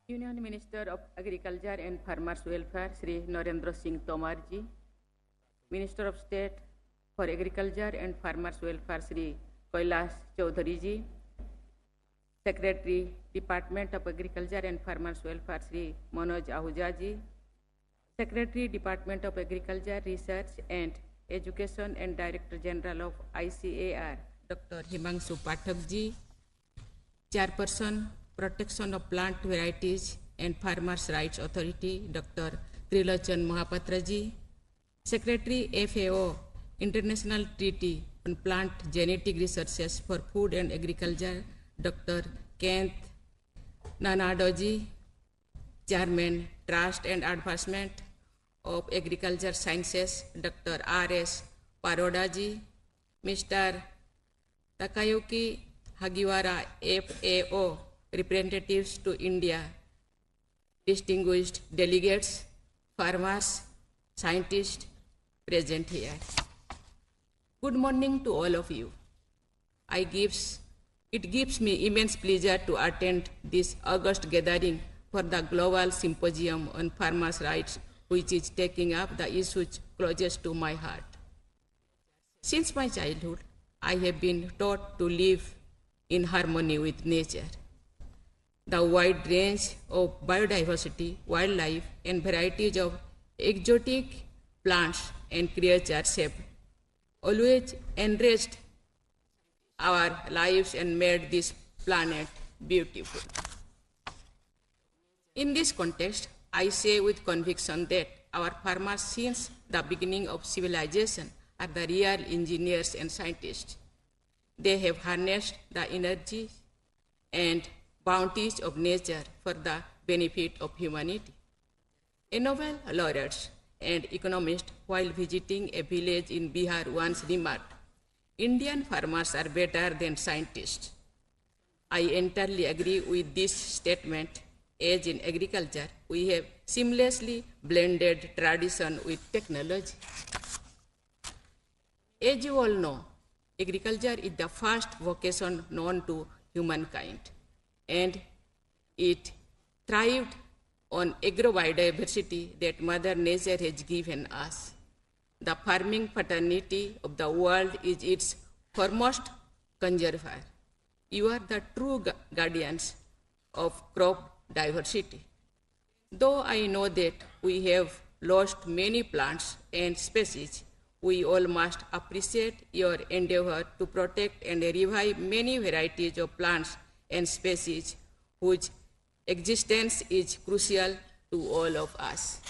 Union Minister of Agriculture and Farmers Welfare, Sri Narendra Singh Tomar ji, Minister of State for Agriculture and Farmers Welfare, Sri Kailash Chaudhary ji, Secretary, Department of Agriculture and Farmers Welfare, Sri Manoj Ahuja ji, Secretary, Department of Agriculture, Research and Education and Director General of ICAR, Dr. Himanshu Pathak ji, Chairperson, Protection of Plant Varieties and Farmers' Rights Authority, Dr. Trilochan Mahapatra ji, Secretary, FAO, International Treaty on Plant Genetic Researches for Food and Agriculture, Dr. Kent Nanado ji, Chairman, Trust and Advancement of Agriculture Sciences, Dr. R.S. Paroda ji, Mr. Takayuki Hagiwara, FAO, representatives to India, distinguished delegates, farmers, scientists present here. Good morning to all of you. It gives me immense pleasure to attend this August gathering for the Global Symposium on Farmers' Rights, which is taking up the issues closest to my heart. Since my childhood, I have been taught to live in harmony with nature. The wide range of biodiversity, wildlife, and varieties of exotic plants and creatures have always enriched our lives and made this planet beautiful. In this context, I say with conviction that our farmers since the beginning of civilization are the real engineers and scientists. They have harnessed the energy and bounties of nature for the benefit of humanity. A Nobel laureate and economist, while visiting a village in Bihar, once remarked, "Indian farmers are better than scientists." I entirely agree with this statement, as in agriculture, we have seamlessly blended tradition with technology. As you all know, agriculture is the first vocation known to humankind, and it thrived on agrobiodiversity that Mother Nature has given us. The farming fraternity of the world is its foremost conserver. You are the true guardians of crop diversity. Though I know that we have lost many plants and species, we all must appreciate your endeavor to protect and revive many varieties of plants and species whose existence is crucial to all of us.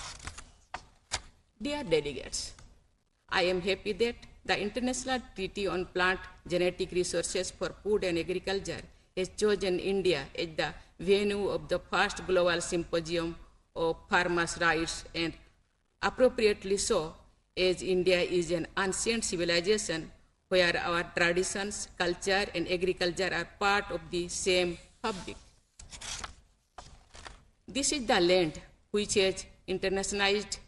Dear delegates, I am happy that the International Treaty on Plant Genetic Resources for Food and Agriculture has chosen India as the venue of the first global symposium of farmers' rights, and appropriately so, as India is an ancient civilization where our traditions, culture, and agriculture are part of the same fabric. This is the land which has internationalized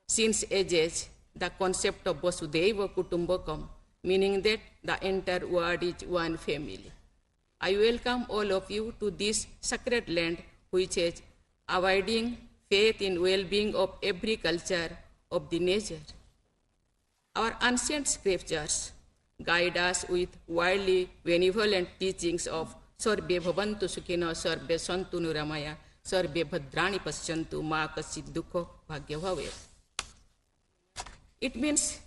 since ages the concept of Vasudhaiva Kutumbakam, meaning that the entire world is one family. I welcome all of you to this sacred land which has abiding faith in well-being of every culture of the nature. Our ancient scriptures guide us with widely benevolent teachings of Sarve Bhavantu Sukhino, Sarve Santu Niramaya, Sarve Bhadrani Paschantu, Ma Kasit Dukho Bhagya Bhavev. It means,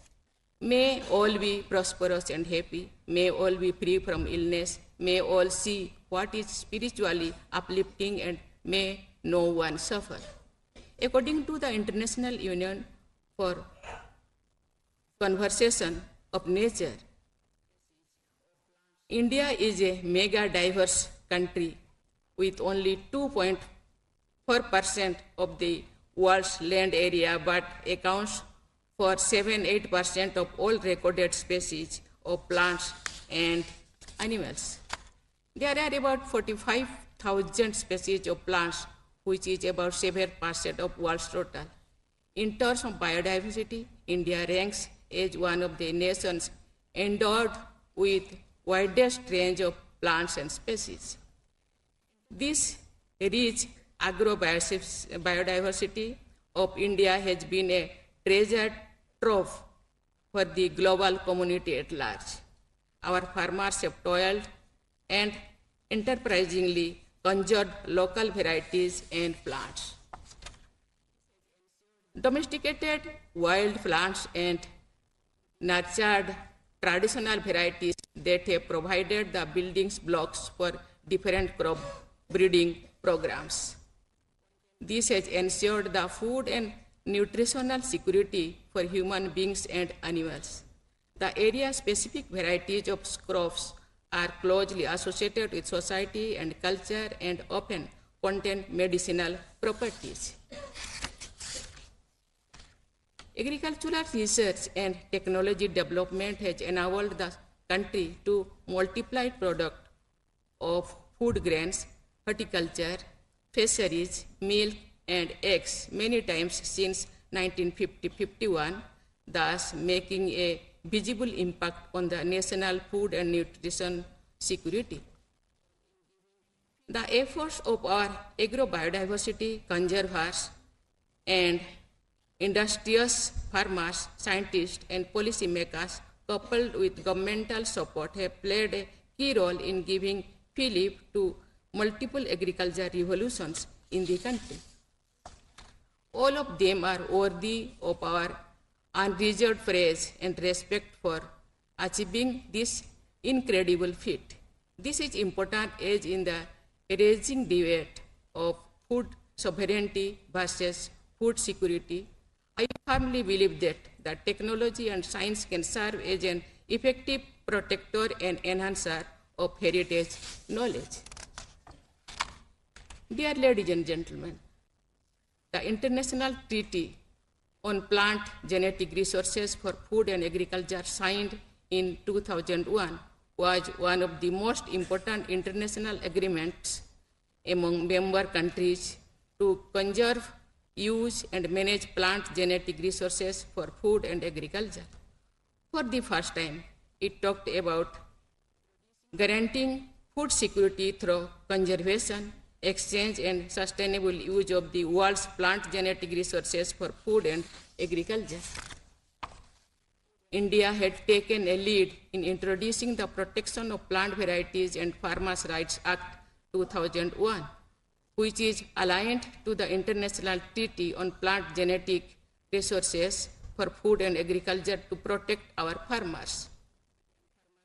may all be prosperous and happy, may all be free from illness, may all see what is spiritually uplifting, and may no one suffer. According to the International Union for Conservation of Nature, India is a mega diverse country with only 2.4% of the world's land area, but accounts for 7-8% of all recorded species of plants and animals. There are about 45,000 species of plants, which is about 7% of world's total. In terms of biodiversity, India ranks as one of the nations endowed with widest range of plants and species. This rich agrobiodiversity of India has been a treasure trove for the global community at large. Our farmers have toiled and enterprisingly conjured local varieties and plants. Domesticated wild plants and nurtured traditional varieties that have provided the building blocks for different crop breeding programs. This has ensured the food and nutritional security for human beings and animals. The area-specific varieties of crops are closely associated with society and culture and often contain medicinal properties. Agricultural research and technology development has enabled the country to multiply product of food grains, horticulture, fisheries, milk, and eggs many times since 1950-51, thus making a visible impact on the national food and nutrition security. The efforts of our agrobiodiversity conservers and industrious farmers, scientists, and policymakers, coupled with governmental support, have played a key role in giving fillip to multiple agricultural revolutions in the country. All of them are worthy of our unreserved praise and respect for achieving this incredible feat. This is important as in the raging debate of food sovereignty versus food security. I firmly believe that the technology and science can serve as an effective protector and enhancer of heritage knowledge. Dear ladies and gentlemen, the International Treaty on Plant Genetic Resources for Food and Agriculture signed in 2001 was one of the most important international agreements among member countries to conserve, use, and manage plant genetic resources for food and agriculture. For the first time, it talked about guaranteeing food security through conservation, exchange, and sustainable use of the world's plant genetic resources for food and agriculture. India had taken a lead in introducing the Protection of Plant Varieties and Farmers' Rights Act 2001, which is aligned to the International Treaty on Plant Genetic Resources for Food and Agriculture to protect our farmers.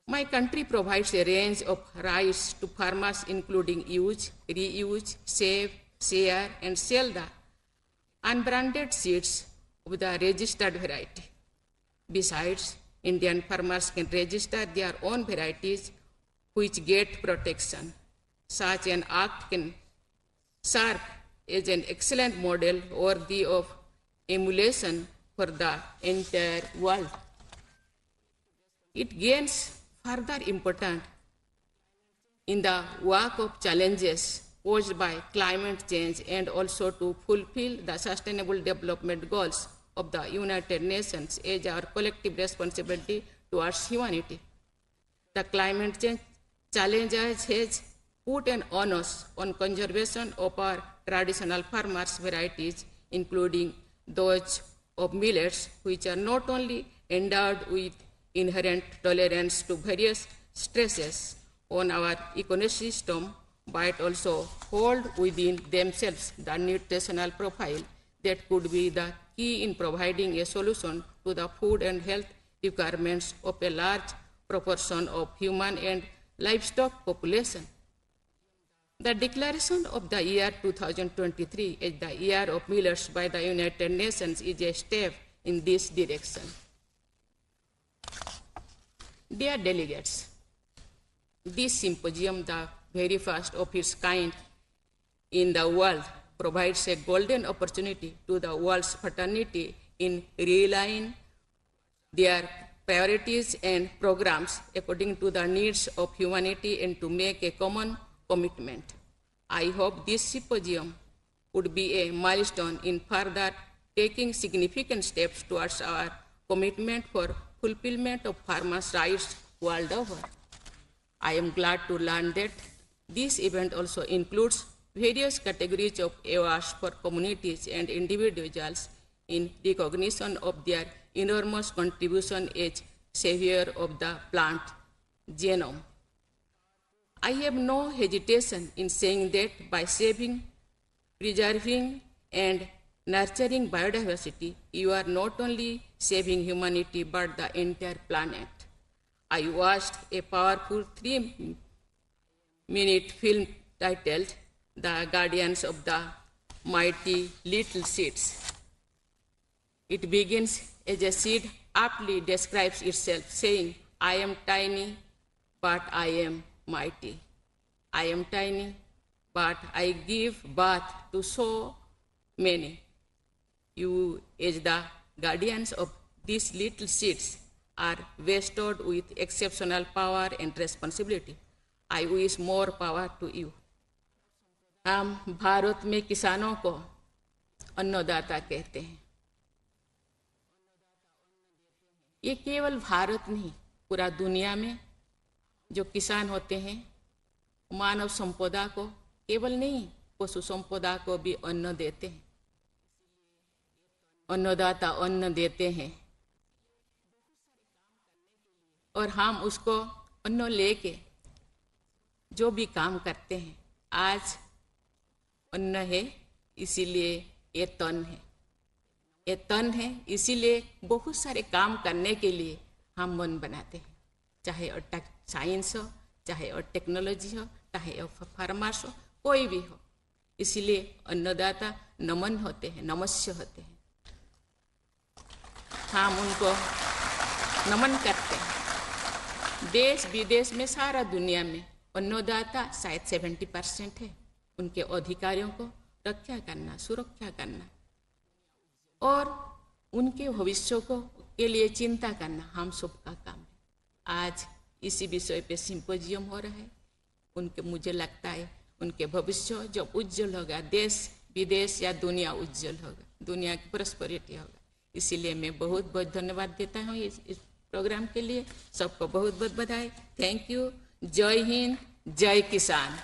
My country provides a range of rights to farmers, including use, reuse, save, share, and sell the unbranded seeds of the registered variety. Besides, Indian farmers can register their own varieties which get protection. Such an act can serve as an excellent model worthy of emulation for the entire world. It gains further importance in the work of challenges posed by climate change and also to fulfill the sustainable development goals of the United Nations as our collective responsibility towards humanity. The climate change challenge has put an onus on conservation of our traditional farmers' varieties, including those of millets, which are not only endowed with inherent tolerance to various stresses on our ecosystem, but also hold within themselves the nutritional profile that could be the key in providing a solution to the food and health requirements of a large proportion of human and livestock population. The declaration of the year 2023 as the Year of Millets by the United Nations is a step in this direction. Dear delegates, this symposium, the very first of its kind in the world, provides a golden opportunity to the world's fraternity in realigning their priorities and programs according to the needs of humanity and to make a common commitment. I hope this symposium would be a milestone in further taking significant steps towards our commitment for fulfillment of farmers' rights world over. I am glad to learn that this event also includes various categories of awards for communities and individuals in recognition of their enormous contribution as savior of the plant genome. I have no hesitation in saying that by saving, preserving, and nurturing biodiversity, you are not only saving humanity but the entire planet. I watched a powerful 3-minute film titled The Guardians of the Mighty Little Seeds. It begins as a seed aptly describes itself, saying, I am tiny, but I am mighty. I am tiny, but I give birth to so many. You, as the guardians of these little seeds, are vested with exceptional power and responsibility. I wish more power to you. हम भारत में किसानों को अन्नदाता कहते हैं। ये केवल भारत नहीं, पूरा दुनिया में जो किसान होते हैं मानव संपदा को केवल नहीं, पशु संपदा को भी अन्न देते हैं। अन्नदाता अन्न देते हैं और हम उसको अन्न लेके जो भी काम करते हैं। आज अन्न है, इसीलिए ये तन है। ये तन है, इसीलिए बहुत सारे काम करने के लिए हम मन बनाते हैं, चाहे साइंस हो, चाहे और टेक्नोलॉजी हो, चाहे और फार्मास हो, कोई भी हो। इसीलिए अन्नदाता नमन होते हैं, नमस्य होते हैं। हम उनको नमन करते हैं। देश विदेश में, सारा दुनिया में अन्नदाता शायद 70% है। उनके अधिकारियों को रक्षा करना, सुरक्षा करना और उनके भविष्य को के लिए चिंता करना हम सबका काम है। आज इसी विषय पे सिंपोजियम हो रहा है। उनके, मुझे लगता है उनके भविष्य जब उज्जवल होगा, देश विदेश या दुनिया उज्जवल होगा, दुनिया की प्रॉस्पेरिटी होगा। इसीलिए मैं बहुत बहुत धन्यवाद देता हूँ इस प्रोग्राम के लिए। सबको बहुत बहुत बधाई। Thank you. जय हिंद, जय किसान।